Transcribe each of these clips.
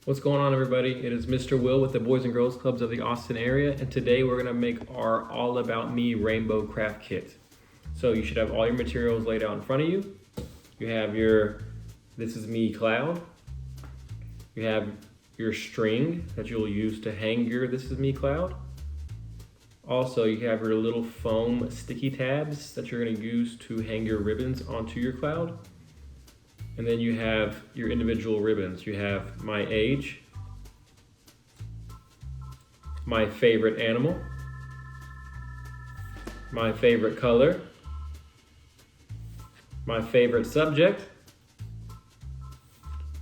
What's going on, everybody? It is Mr. Will with the Boys and Girls Clubs of the Austin area, and today we're gonna make our All About Me Rainbow Craft Kit. So you should have all your materials laid out in front of you. You have your This Is Me cloud. You have your string that you'll use to hang your This Is Me cloud. Also, you have your little foam sticky tabs that you're gonna use to hang your ribbons onto your cloud. And then you have your individual ribbons. You have my age, my favorite animal, my favorite color, my favorite subject,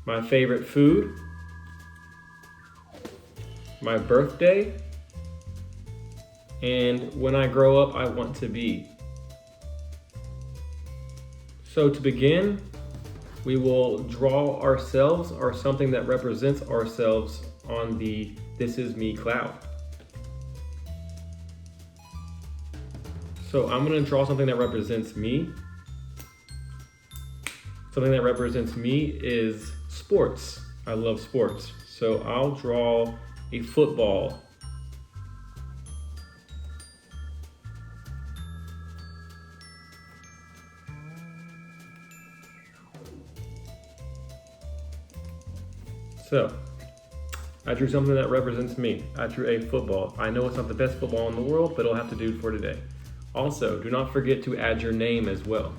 my favorite food, my birthday, and when I grow up, I want to be. So to begin, we will draw ourselves or something that represents ourselves on the This Is Me cloud. So I'm gonna draw something that represents me. Something that represents me is sports. I love sports. So I'll draw a football. So, I drew something that represents me. I drew a football. I know it's not the best football in the world, but it'll have to do for today. Also, do not forget to add your name as well.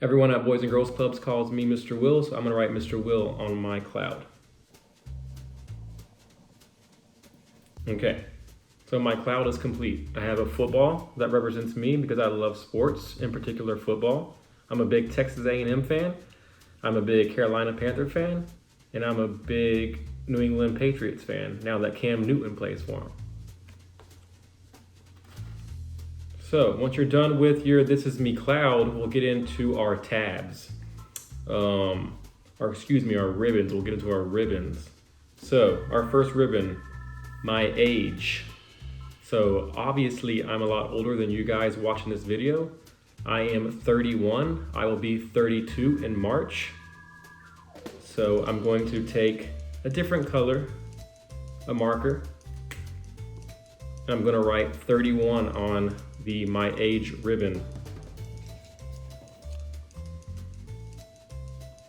Everyone at Boys and Girls Clubs calls me Mr. Will, so I'm gonna write Mr. Will on my cloud. Okay, so my cloud is complete. I have a football that represents me because I love sports, in particular football. I'm a big Texas A&M fan. I'm a big Carolina Panther fan, and I'm a big New England Patriots fan now that Cam Newton plays for them. So once you're done with your This Is Me cloud, we'll get into our tabs. Our ribbons. We'll get into our ribbons. So our first ribbon, my age. So obviously I'm a lot older than you guys watching this video. I am 31. I will be 32 in March. So I'm going to take a different color, a marker, and I'm gonna write 31 on the My Age ribbon.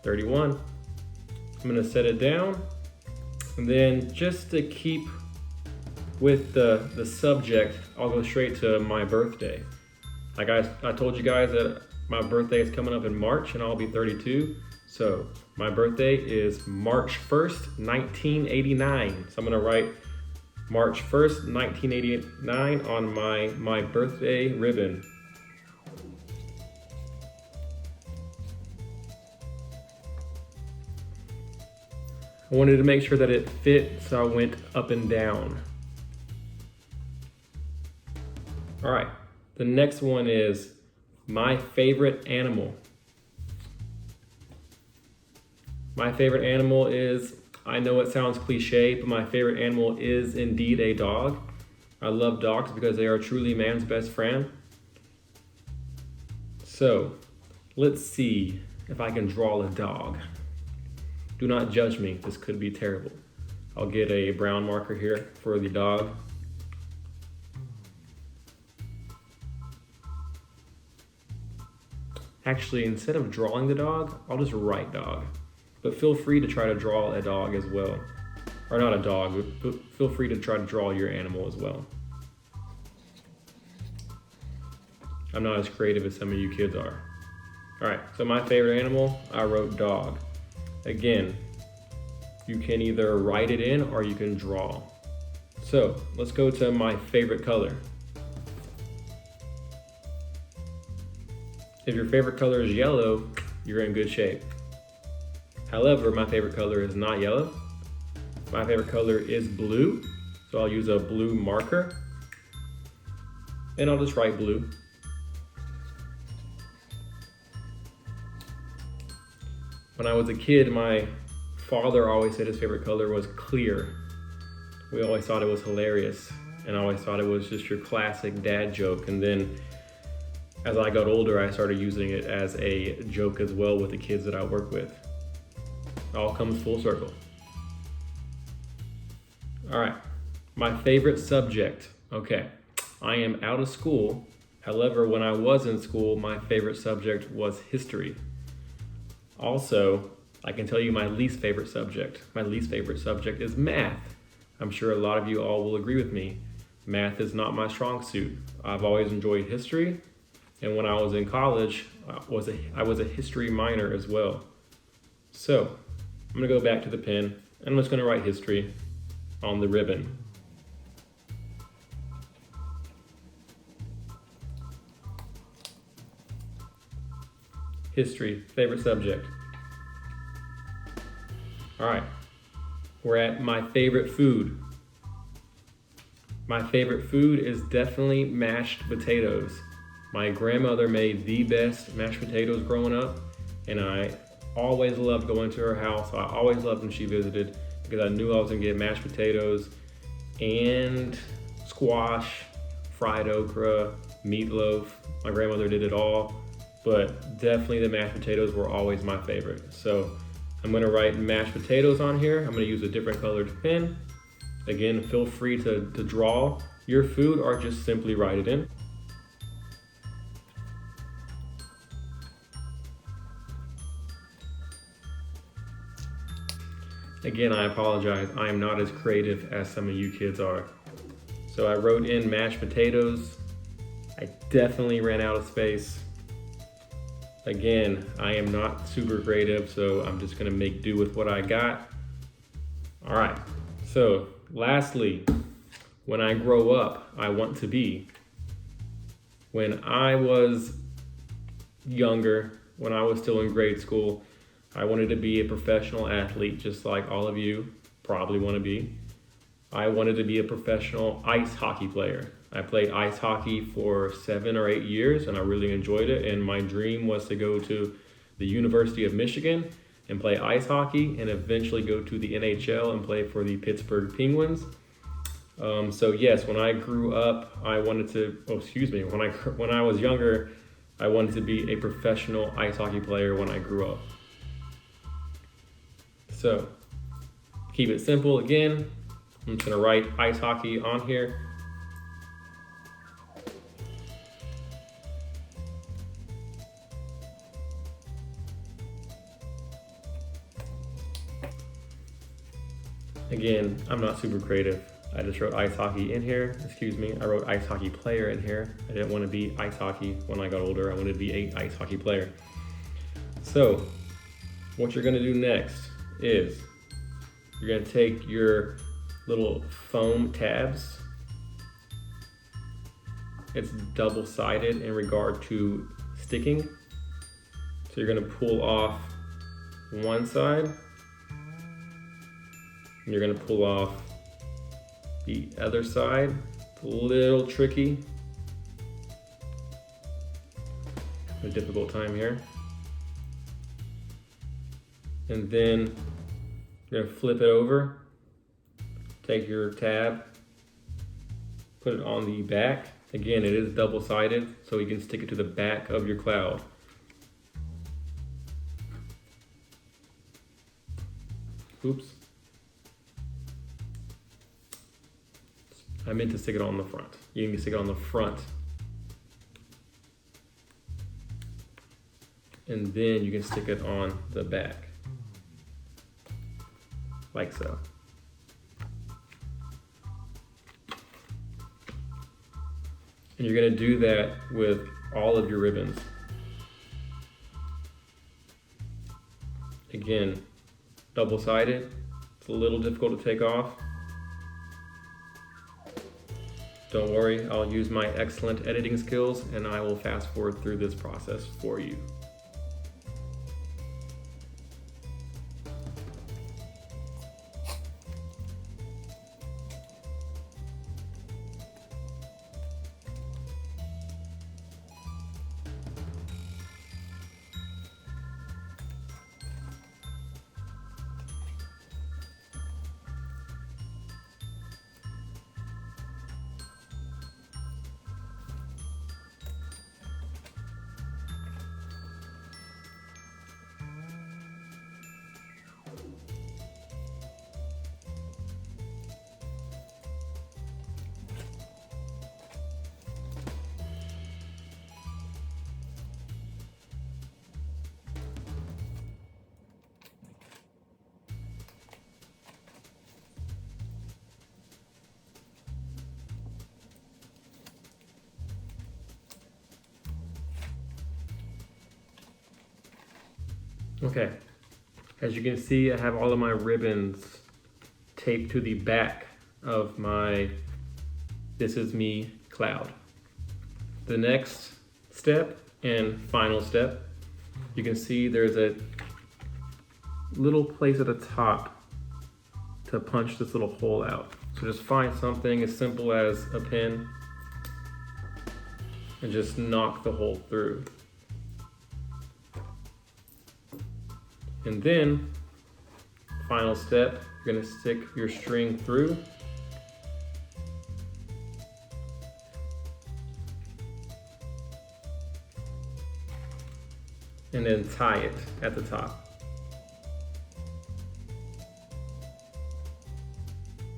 31. I'm gonna set it down, and then just to keep with the subject, I'll go straight to my birthday. Like I told you guys that my birthday is coming up in March and I'll be 32. So my birthday is March 1st, 1989. So I'm gonna write March 1st, 1989 on my birthday ribbon. I wanted to make sure that it fit, so I went up and down. All right. The next one is my favorite animal. My favorite animal is, I know it sounds cliche, but my favorite animal is indeed a dog. I love dogs because they are truly man's best friend. So let's see if I can draw a dog. Do not judge me, this could be terrible. I'll get a brown marker here for the dog. Actually, instead of drawing the dog, I'll just write dog. But feel free to try to draw a dog as well. Or not a dog, but feel free to try to draw your animal as well. I'm not as creative as some of you kids are. All right, so my favorite animal, I wrote dog. Again, you can either write it in or you can draw. So let's go to my favorite color. If your favorite color is yellow, you're in good shape. However, my favorite color is not yellow. My favorite color is blue. So I'll use a blue marker and I'll just write blue. When I was a kid, my father always said his favorite color was clear. We always thought it was hilarious, and I always thought it was just your classic dad joke. And then as I got older, I started using it as a joke as well with the kids that I work with. All comes full circle. All right, my favorite subject. Okay, I am out of school. However, when I was in school, my favorite subject was history. Also, I can tell you my least favorite subject. My least favorite subject is math. I'm sure a lot of you all will agree with me. Math is not my strong suit. I've always enjoyed history, and when I was in college, I was a history minor as well. So, I'm gonna go back to the pen, and I'm just gonna write history on the ribbon. History, favorite subject. All right, we're at my favorite food. My favorite food is definitely mashed potatoes. My grandmother made the best mashed potatoes growing up, and I always loved going to her house. I always loved when she visited because I knew I was gonna get mashed potatoes and squash, fried okra, meatloaf. My grandmother did it all, but definitely the mashed potatoes were always my favorite. So I'm gonna write mashed potatoes on here. I'm gonna use a different colored pen. Again, feel free to draw your food or just simply write it in. Again, I apologize. I am not as creative as some of you kids are. So I wrote in mashed potatoes. I definitely ran out of space. Again, I am not super creative, so I'm just gonna make do with what I got. All right, so lastly, when I grow up, I want to be. When I was younger, when I was still in grade school, I wanted to be a professional athlete, just like all of you probably want to be. I wanted to be a professional ice hockey player. I played ice hockey for 7 or 8 years, and I really enjoyed it. And my dream was to go to the University of Michigan and play ice hockey, and eventually go to the NHL and play for the Pittsburgh Penguins. So yes, when I grew up, I wanted to. When I was younger, I wanted to be a professional ice hockey player when I grew up. So, keep it simple again. I'm just gonna write ice hockey on here. Again, I'm not super creative. I just wrote ice hockey in here. Excuse me, I wrote ice hockey player in here. I didn't want to be ice hockey when I got older. I wanted to be an ice hockey player. So, what you're gonna do next is you're gonna take your little foam tabs. It's double-sided in regard to sticking. So you're gonna pull off one side, and you're gonna pull off the other side. It's a little tricky. A difficult time here. And then you're gonna flip it over, take your tab, put it on the back. Again, it is double-sided, so you can stick it to the back of your cloud. Oops. I meant to stick it on the front. You need to stick it on the front. And then you can stick it on the back. Like so. And you're gonna do that with all of your ribbons. Again, double-sided. It's a little difficult to take off. Don't worry, I'll use my excellent editing skills and I will fast forward through this process for you. Okay, as you can see, I have all of my ribbons taped to the back of my This Is Me cloud. The next step and final step, you can see there's a little place at the top to punch this little hole out. So just find something as simple as a pin and just knock the hole through. And then, final step, you're gonna stick your string through. And then tie it at the top.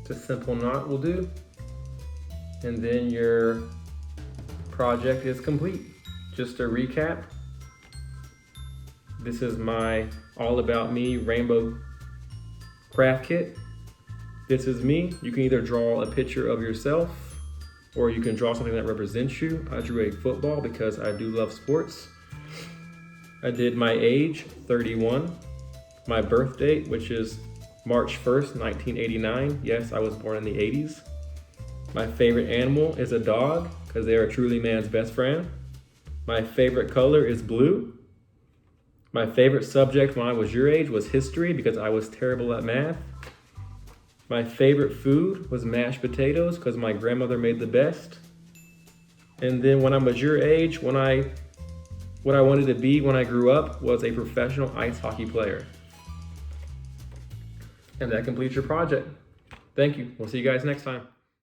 It's a simple knot will do. And then your project is complete. Just to recap, this is my All About Me rainbow craft kit. This is me. You can either draw a picture of yourself or you can draw something that represents you. I drew a football because I do love sports. I did my age, 31. My birth date, which is March 1st, 1989. Yes, I was born in the 80s. My favorite animal is a dog because they are truly man's best friend. My favorite color is blue. My favorite subject when I was your age was history because I was terrible at math. My favorite food was mashed potatoes because my grandmother made the best. And then when I was your age, what I wanted to be when I grew up was a professional ice hockey player. And that completes your project. Thank you. We'll see you guys next time.